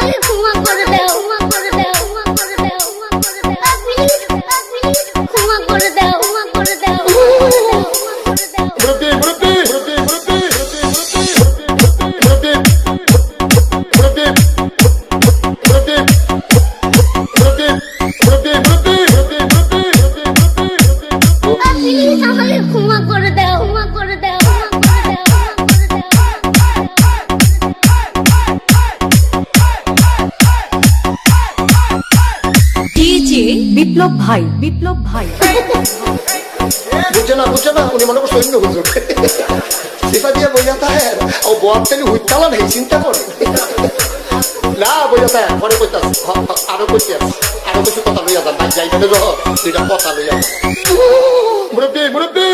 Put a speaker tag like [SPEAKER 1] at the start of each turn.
[SPEAKER 1] আমাকে ক্ষমা করে দাও, ক্ষমা করে দাও, ক্ষমা করে দাও, ক্ষমা করে দাও, ক্ষমা করে দাও,
[SPEAKER 2] মুরব্বি মুরব্বি মুরব্বি মুরব্বি
[SPEAKER 1] প্লিজ আমাকে ক্ষমা করে দাও, ক্ষমা করে দাও, ক্ষমা করে দাও।
[SPEAKER 3] ডিজে বিপ্লব ভাই, বিপ্লব ভাই
[SPEAKER 2] বুঝছে না উনি মনে করছে অন্য হুজুর সিফা দিয়ে বইয়া থাকে ও বয়ার তেলি হুইতালা নেই চিন্তা করে না বইয়া থাকে পরে কইতাস আরো কইতে আরো কিছু কথা লইয়া যান যাইবে না দুইটা কথা লইয়া মুরব্বি মুরব্বি